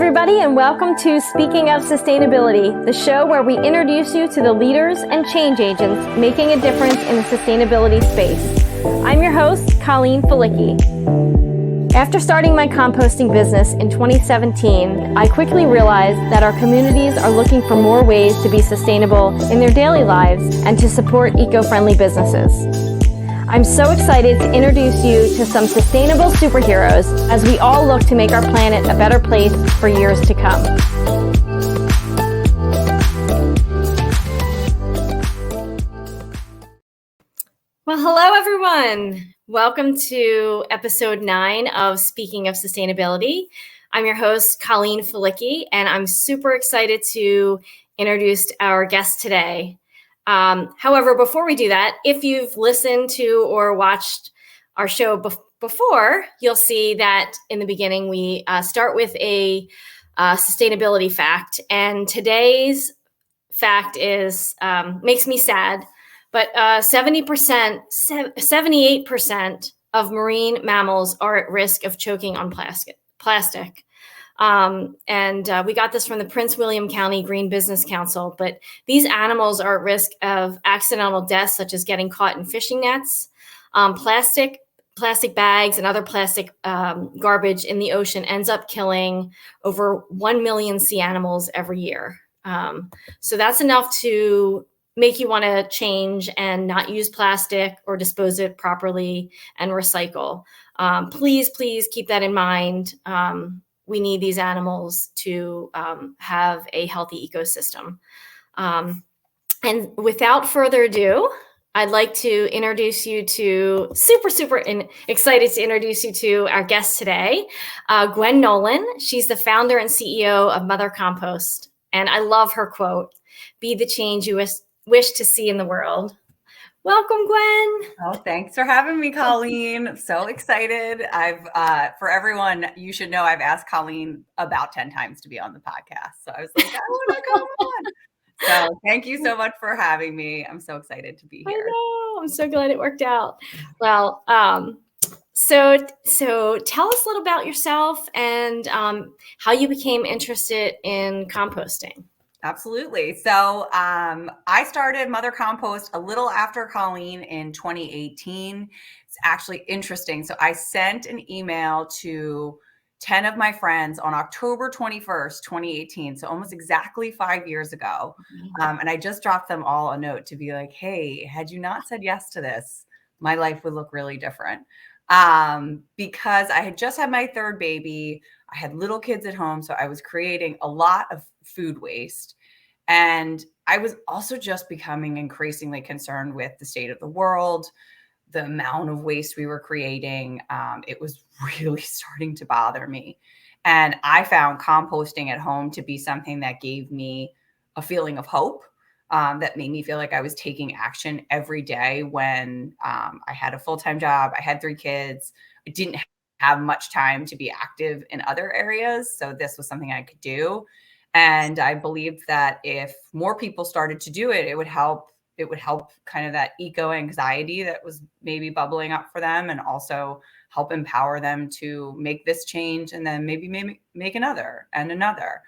everybody, and welcome to Speaking of Sustainability, the show where we introduce you to the leaders and change agents making a difference in the sustainability space. I'm your host, Colleen Falicki. After starting my composting business in 2017, I quickly realized that our communities are looking for more ways to be sustainable in their daily lives and to support eco-friendly businesses. I'm so excited to introduce you to some sustainable superheroes as we all look to make our planet a better place for years to come. Well, hello, everyone. Welcome to episode 9 of Speaking of Sustainability. I'm your host, Colleen Falicki, and I'm super excited to introduce our guest today. However, before we do that, if you've listened to or watched our show before, you'll see that in the beginning, we start with a sustainability fact. And today's fact is makes me sad, but 78% of marine mammals are at risk of choking on plastic. We got this from the Prince William County Green Business Council, but these animals are at risk of accidental deaths, such as getting caught in fishing nets, plastic bags, and other plastic garbage in the ocean ends up killing over 1 million sea animals every year. So that's enough to make you want to change and not use plastic or dispose it properly and recycle. Please keep that in mind. We need these animals to have a healthy ecosystem. And without further ado, I'd like to introduce you to, excited to introduce you to our guest today, Gwenn Nolan. She's the founder and CEO of Mother Compost. And I love her quote, "Be the change you wish to see in the world." Welcome, Gwenn. Oh, thanks for having me, Colleen. I'm so excited. For everyone, you should know I've asked Colleen about 10 times to be on the podcast. So I was like, I want to come on. So thank you so much for having me. I'm so excited to be here. I know. I'm so glad it worked out. Well, so tell us a little about yourself and how you became interested in composting. Absolutely. So I started Mother Compost a little after Colleen in 2018. It's actually interesting. So I sent an email to 10 of my friends on October 21st, 2018. So almost exactly 5 years ago. And I just dropped them all a note to be like, hey, had you not said yes to this, my life would look really different. Because I had just had my third baby. I had little kids at home. So I was creating a lot of food waste. And I was also just becoming increasingly concerned with the state of the world, the amount of waste we were creating. It was really starting to bother me. And I found composting at home to be something that gave me a feeling of hope, that made me feel like I was taking action every day when I had a full-time job. I had 3 kids. I didn't have much time to be active in other areas. So this was something I could do. And I believed that if more people started to do it, it would help kind of that eco anxiety that was maybe bubbling up for them, and also help empower them to make this change and then maybe make another and another.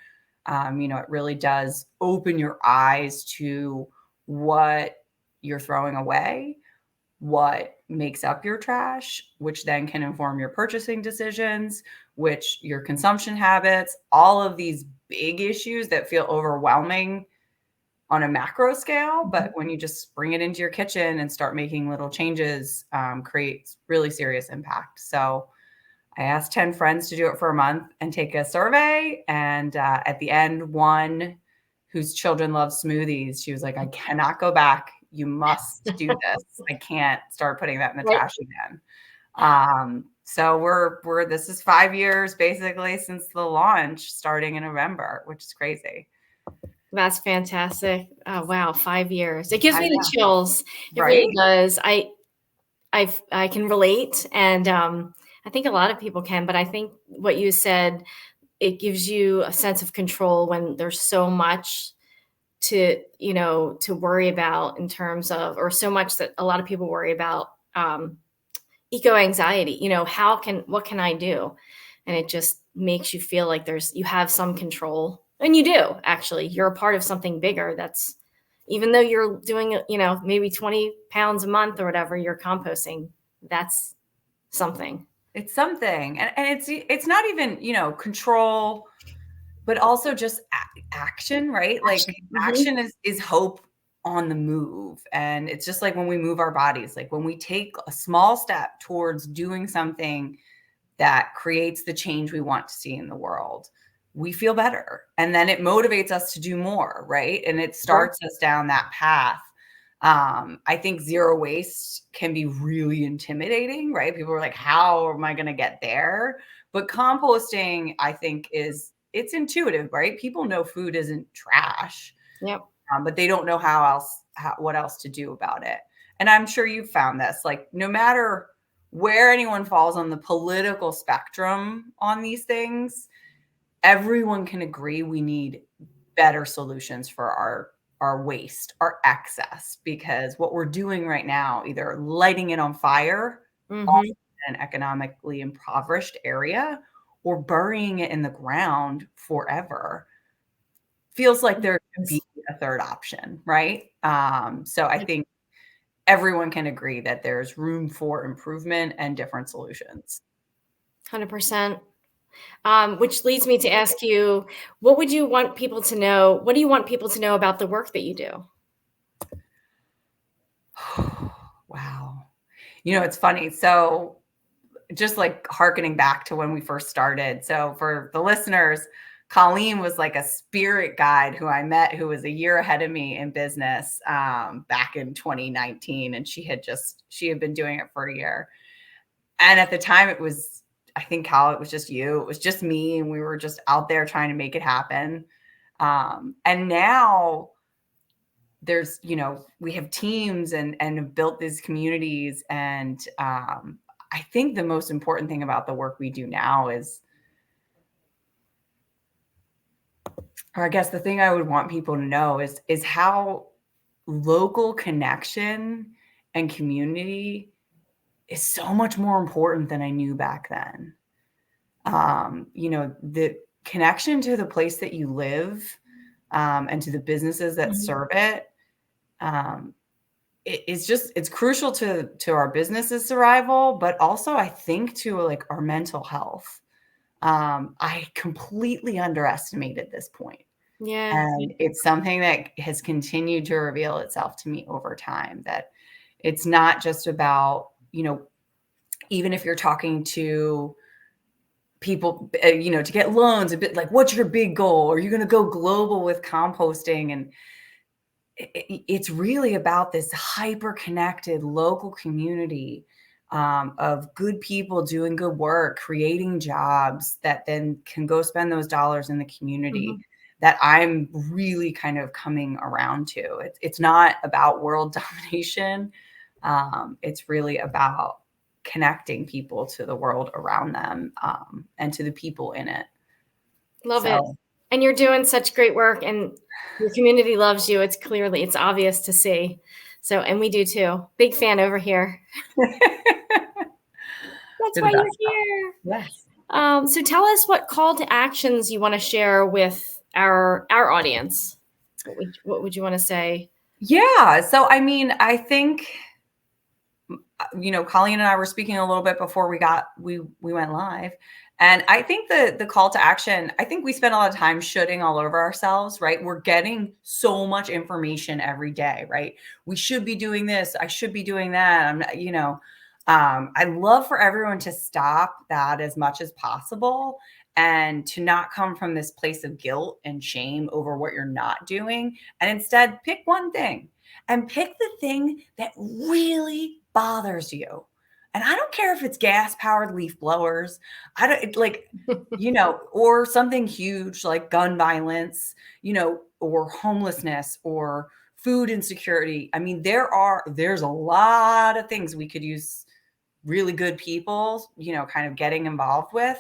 It really does open your eyes to what you're throwing away, what makes up your trash, which then can inform your purchasing decisions, which your consumption habits, all of these big issues that feel overwhelming on a macro scale. But when you just bring it into your kitchen and start making little changes, creates really serious impact. So I asked 10 friends to do it for a month and take a survey. And at the end, one whose children love smoothies, she was like, I cannot go back. You must do this. I can't start putting that in the trash again. So this is 5 years basically since the launch, starting in November, which is crazy. That's fantastic. Oh, wow. 5 years. It gives me the chills. It Right? Really does. I can relate. And I think a lot of people can, but I think what you said, it gives you a sense of control when there's so much to worry about in terms of, or so much that a lot of people worry about, eco anxiety. What can I do? and it just makes you feel like you have some control. And you do, actually. You're a part of something bigger. That's, even though you're doing, maybe 20 pounds a month or whatever, you're composting. That's something. It's something. And it's not even, control, but also just action, right? Like action is hope on the move. And it's just like when we move our bodies, like when we take a small step towards doing something that creates the change we want to see in the world, we feel better. And then it motivates us to do more, right? And it starts us down that path. I think zero waste can be really intimidating, right? People are like, how am I going to get there? But composting, I think, it's intuitive, right? People know food isn't trash, Yep. but they don't know what else to do about it. And I'm sure you've found this, like, no matter where anyone falls on the political spectrum on these things, everyone can agree we need better solutions for our waste, our excess, because what we're doing right now, either lighting it on fire in an economically impoverished area or burying it in the ground forever, feels like there could be a third option, right? So I think everyone can agree that there's room for improvement and different solutions. 100%. Which leads me to ask you, what would you want people to know? What do you want people to know about the work that you do? Wow. It's funny. So just like harkening back to when we first started. So for the listeners, Colleen was like a spirit guide who I met, who was a year ahead of me in business back in 2019. And she had been doing it for a year. And at the time I think, Cal, it was just you, it was just me. And we were just out there trying to make it happen. And now there's, we have teams and have built these communities. And I think the most important thing about the work we do now is, or I guess the thing I would want people to know is how local connection and community is so much more important than I knew back then. The connection to the place that you live and to the businesses that serve it, it's crucial to our business's survival, but also I think to like our mental health. I completely underestimated this point. Yeah. And it's something that has continued to reveal itself to me over time, that it's not just about, even if you're talking to people, to get loans, a bit like, what's your big goal? Are you going to go global with composting? And it's really about this hyper connected local community of good people doing good work, creating jobs that then can go spend those dollars in the community, that I'm really kind of coming around to. It's not about world domination. It's really about connecting people to the world around them and to the people in it. Love it. And you're doing such great work, and your community loves you. It's obvious to see. So, and we do too. Big fan over here. That's why you're here. Yes. So tell us what call to actions you want to share with our audience. What would you want to say? Yeah. So, I mean, I think, Colleen and I were speaking a little bit before we went live. And I think the call to action, I think we spend a lot of time shooting all over ourselves, right? We're getting so much information every day, right? We should be doing this. I should be doing that. I'm not, I'd love for everyone to stop that as much as possible and to not come from this place of guilt and shame over what you're not doing. And instead pick one thing, and pick the thing that really bothers you. And I don't care if it's gas powered leaf blowers. I don't like, or something huge like gun violence, or homelessness or food insecurity. I mean, there's a lot of things we could use really good people, kind of getting involved with.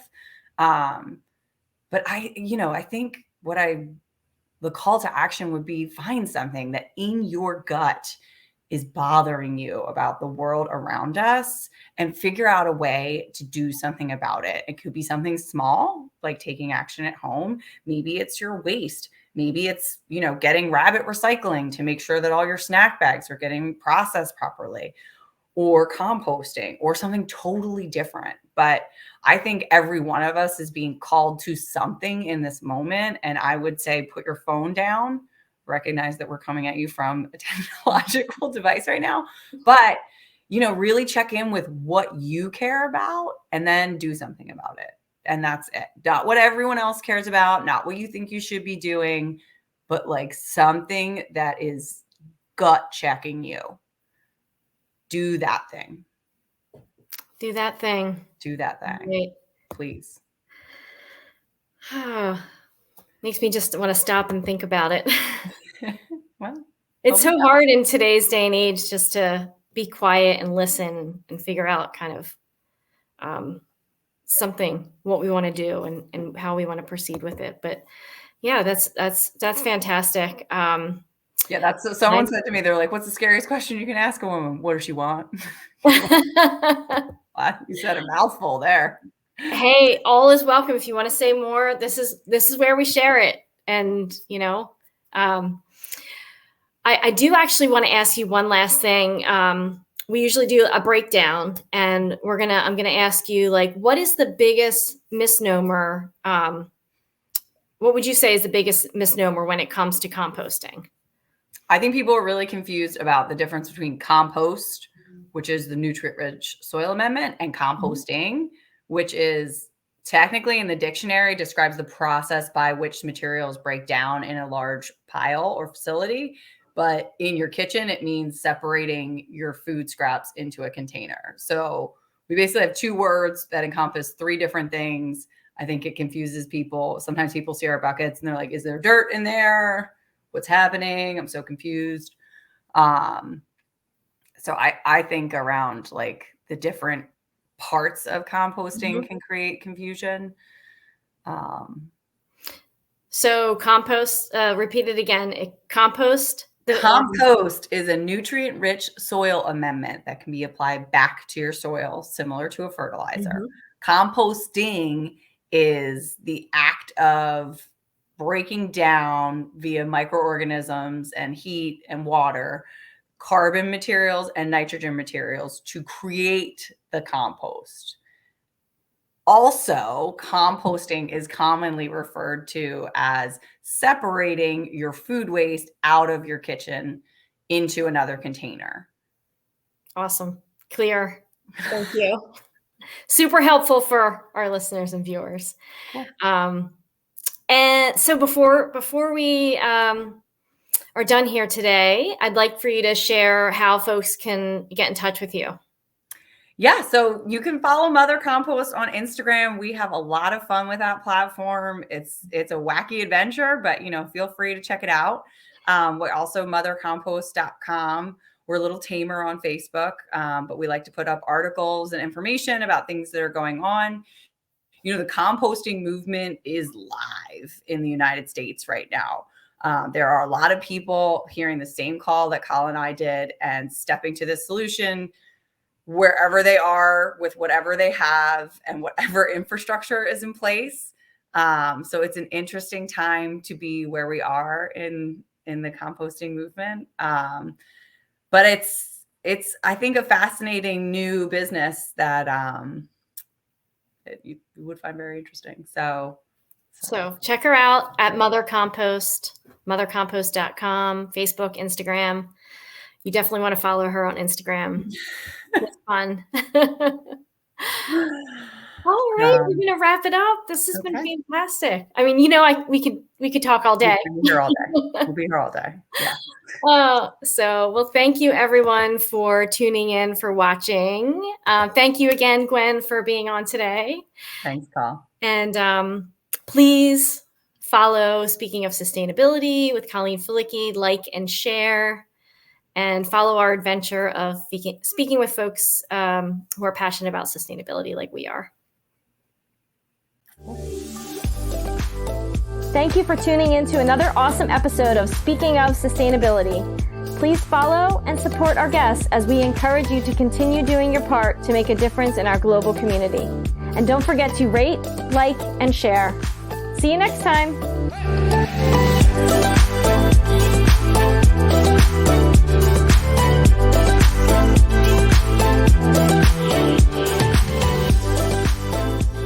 But I think the call to action would be, find something that in your gut is bothering you about the world around us, and figure out a way to do something about it. It could be something small, like taking action at home. Maybe it's your waste. Maybe it's, getting rabbit recycling to make sure that all your snack bags are getting processed properly, or composting, or something totally different. But I think every one of us is being called to something in this moment. And I would say, put your phone down, recognize that we're coming at you from a technological device right now, but, really check in with what you care about and then do something about it. And that's it. Not what everyone else cares about, not what you think you should be doing, but like something that is gut checking you. Do that thing. Do that thing. Do that thing. Right. Please. Makes me just want to stop and think about it. Well, it's so hard in today's day and age just to be quiet and listen and figure out kind of something, what we want to do and how we want to proceed with it. But yeah, that's fantastic. Yeah, that's so someone said to me, they're like, what's the scariest question you can ask a woman? What does she want? You said a mouthful there. Hey, all is welcome. If you want to say more, this is where we share it. And, I do actually want to ask you one last thing. We usually do a breakdown, and I'm going to ask you, like, what is the biggest misnomer? What would you say is the biggest misnomer when it comes to composting? I think people are really confused about the difference between compost, which is the nutrient-rich soil amendment, and composting, which is technically in the dictionary describes the process by which materials break down in a large pile or facility. But in your kitchen, it means separating your food scraps into a container. So we basically have two words that encompass three different things. I think it confuses people. Sometimes people see our buckets and they're like, is there dirt in there? What's happening? I'm so confused. So I think around like the different parts of composting can create confusion. So compost, repeat it again. Compost is a nutrient-rich soil amendment that can be applied back to your soil, similar to a fertilizer. Composting is the act of breaking down via microorganisms and heat and water, carbon materials and nitrogen materials to create the compost. Also, composting is commonly referred to as separating your food waste out of your kitchen into another container. Awesome. Clear. Thank you. Super helpful for our listeners and viewers. Cool. And so before we are done here today, I'd like for you to share how folks can get in touch with you. Yeah, so you can follow Mother Compost on Instagram. We have a lot of fun with that platform. It's a wacky adventure, but feel free to check it out. We're also mothercompost.com. We're a little tamer on Facebook, but we like to put up articles and information about things that are going on. The composting movement is live in the United States right now. There are a lot of people hearing the same call that Colin and I did and stepping to this solution wherever they are with whatever they have and whatever infrastructure is in place. So it's an interesting time to be where we are in the composting movement. But it's I think a fascinating new business that you would find very interesting. So check her out at Mother Compost, mothercompost.com, Facebook, Instagram. You definitely want to follow her on Instagram. It's fun. All right, we're gonna wrap it up. This has been fantastic. I mean, we could talk all day. We'll be here all day. We'll be here all day. Yeah. Well, thank you everyone for tuning in, for watching. Thank you again, Gwen, for being on today. Thanks, Paul. And please follow Speaking of Sustainability with Colleen Falicki, like and share. And follow our adventure of speaking with folks who are passionate about sustainability like we are. Thank you for tuning in to another awesome episode of Speaking of Sustainability. Please follow and support our guests as we encourage you to continue doing your part to make a difference in our global community. And don't forget to rate, like, and share. See you next time.